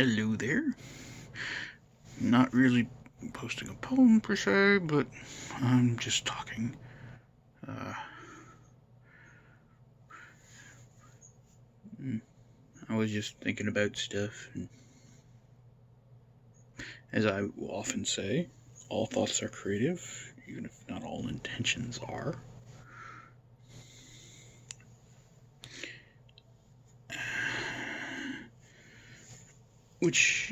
Hello there. Not really posting a poem per se, but I'm just talking. I was just thinking about stuff, and as I will often say, all thoughts are creative, even if not all intentions are. Which,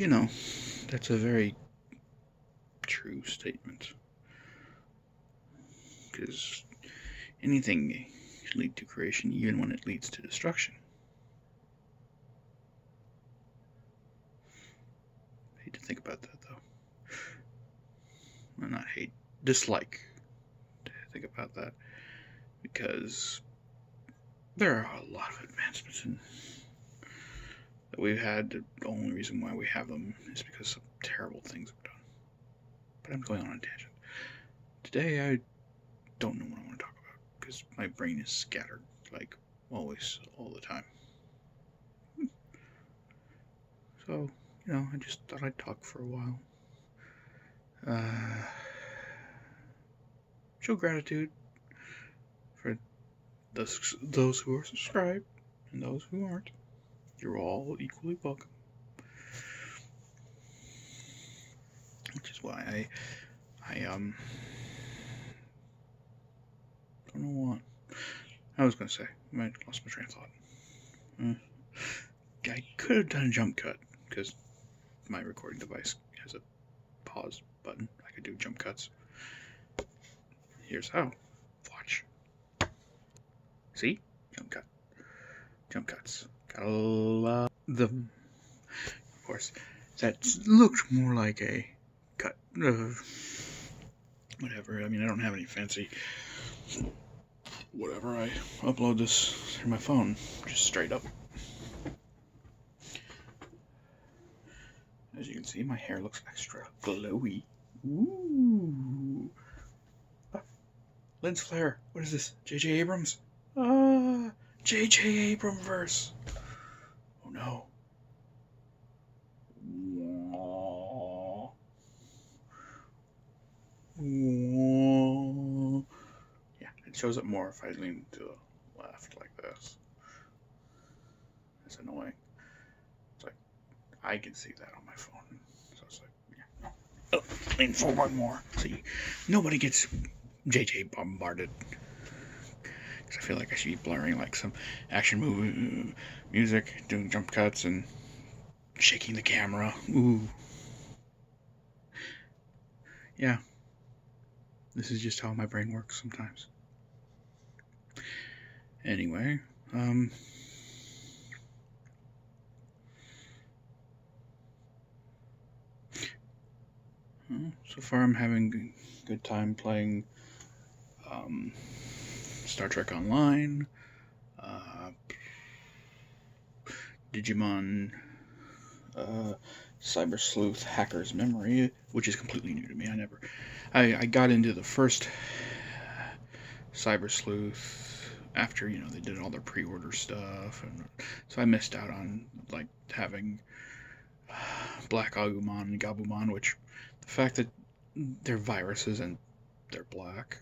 that's a very true statement. Because anything can lead to creation, even when it leads to destruction. I hate to think about that, though. Well, not hate, dislike to think about that. Because there are a lot of advancements that we've had. The only reason why we have them is because of terrible things we've done. But I'm going on a tangent. Today I don't know what I want to talk about because my brain is scattered, like always, all the time. So, I just thought I'd talk for a while. Show gratitude for those who are subscribed and those who aren't. You're all equally welcome. Which is why I don't know what I was gonna say. I lost my train of thought. I could have done a jump cut because my recording device has a pause button. I could do jump cuts. Here's how. Watch. See? Jump cut. Jump cuts. Gotta love them. Of course, that looked more like a cut. Whatever. I mean, I don't have any fancy. Whatever. I upload this through my phone, just straight up. As you can see, my hair looks extra glowy. Ooh. Lens flare. What is this? J.J. Abrams? J.J. Abrams verse. Oh no. Yeah, it shows up more if I lean to the left like this. It's annoying. It's like, I can see that on my phone. So it's like, yeah. Oh, lean forward more. See, nobody gets JJ bombarded. Because I feel like I should be blurring like some action movie music, doing jump cuts and shaking the camera. Ooh. Yeah. This is just how my brain works sometimes. Anyway, so far I'm having a good time playing Star Trek Online, Digimon Cyber Sleuth Hacker's Memory, which is completely new to me. I got into the first Cyber Sleuth after, they did all their pre-order stuff, and so I missed out on, like, having Black Agumon and Gabumon, which, the fact that they're viruses and they're black,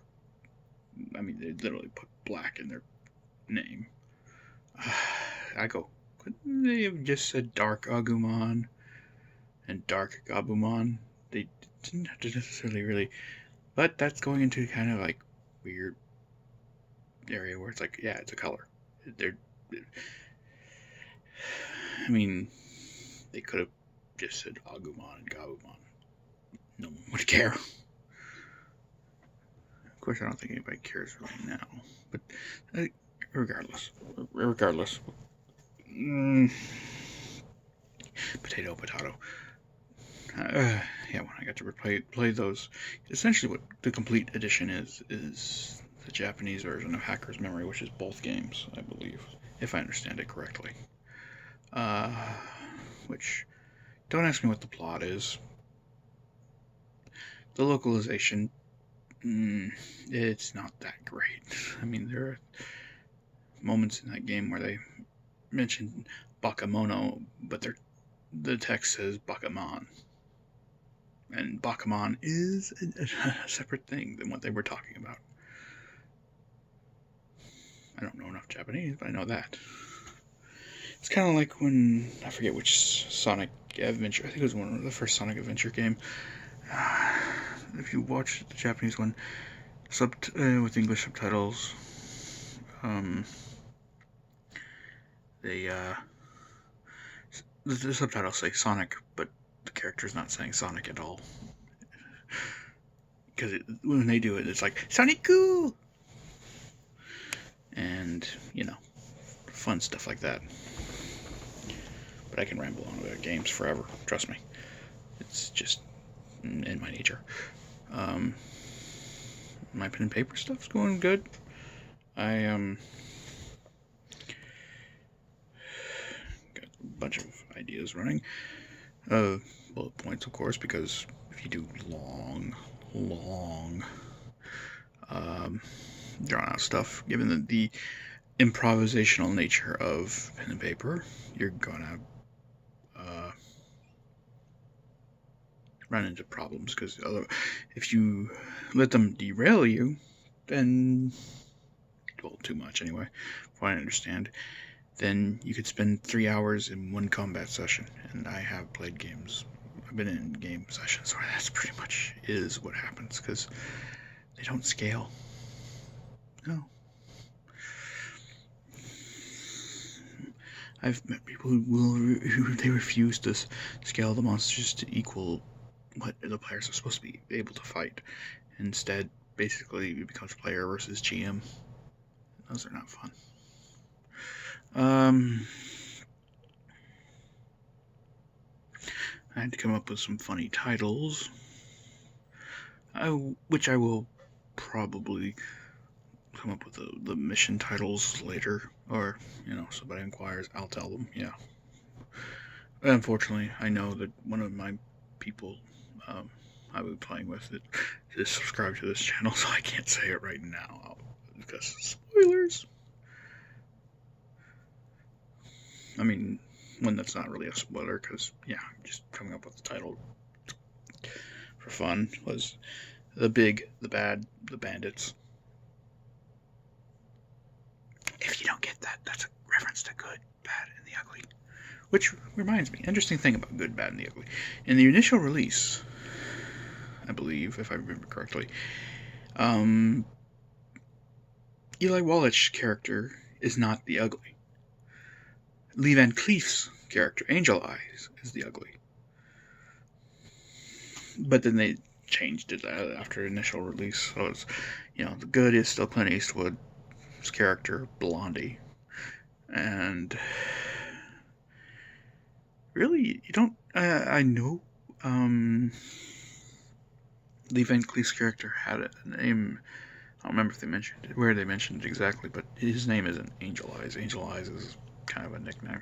I mean, they literally put black in their name. I go, couldn't they have just said Dark Agumon and Dark Gabumon? They didn't have to necessarily really, but that's going into kind of like weird area where it's like, yeah, it's a color. I mean, they could have just said Agumon and Gabumon. No one would care. Of course, I don't think anybody cares right now. But regardless. Potato. Yeah, when I got to play those, essentially what the complete edition is the Japanese version of Hacker's Memory, which is both games, I believe, if I understand it correctly. Which, don't ask me what the plot is. The localization, it's not that great. I mean, there are moments in that game where they mention Bakamono, but the text says Bakuman. And Bakuman is a separate thing than what they were talking about. I don't know enough Japanese, but I know that. It's kind of like when, I forget which Sonic Adventure, I think it was one of the first Sonic Adventure game. If you watch the Japanese one, with English subtitles, the subtitles say Sonic, but the character's not saying Sonic at all. Because when they do it, it's like, Sonic-Goo! And, fun stuff like that. But I can ramble on about games forever, trust me. It's just in my nature. My pen and paper stuff's going good. I got a bunch of ideas running. Bullet points, of course, because if you do long drawn out stuff, given the improvisational nature of pen and paper, you're gonna run into problems, because if you let them derail you, then, well, too much anyway, from what I understand, then you could spend 3 hours in one combat session. And I have played games, I've been in game sessions where that's pretty much is what happens, because they don't scale. No. I've met people who they refuse to scale the monsters to equal what the players are supposed to be able to fight. Instead, basically, it becomes player versus GM. Those are not fun. I had to come up with some funny titles, which I will probably come up with the mission titles later, or, somebody inquires, I'll tell them, yeah. Unfortunately, I know that one of my people I will be playing with it is subscribed to this channel, so I can't say it right now, because spoilers. I mean, one that's not really a spoiler, because, yeah, just coming up with the title for fun was The Big, the Bad, the Bandits. If you don't get that, that's a reference to Good, Bad, and the Ugly. Which reminds me, interesting thing about Good, Bad, and the Ugly. In the initial release, I believe, if I remember correctly, Eli Wallach's character is not the Ugly. Lee Van Cleef's character, Angel Eyes, is the Ugly. But then they changed it after initial release, so it's, the good is still Clint Eastwood's character, Blondie. And really, you don't, I know, Lee Van Cleef's character had a name. I don't remember if they mentioned it, where they mentioned it exactly, but his name isn't Angel Eyes. Angel Eyes is kind of a nickname.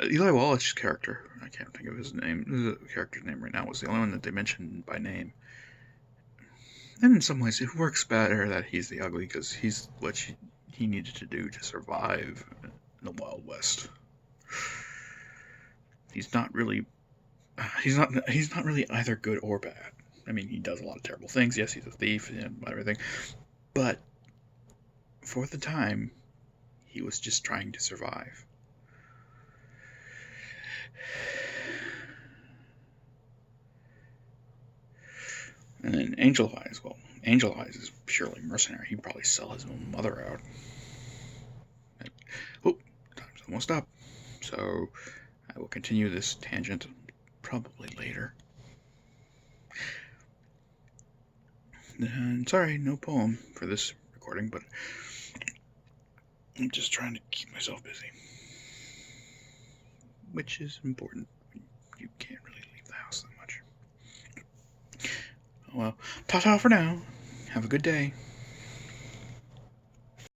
Eli Wallach's character, I can't think of his name, the character's name right now, was the only one that they mentioned by name. And in some ways, it works better that he's the Ugly, because he's what he needed to do to survive in the Wild West. He's not really either good or bad. I mean, he does a lot of terrible things. Yes, he's a thief and everything, but for the time, he was just trying to survive. And then Angel Eyes, Angel Eyes is purely mercenary. He'd probably sell his own mother out. Time's almost up. So I will continue this tangent probably later. And sorry, no poem for this recording, but I'm just trying to keep myself busy. Which is important. You can't really leave the house that much. Well, ta-ta for now. Have a good day.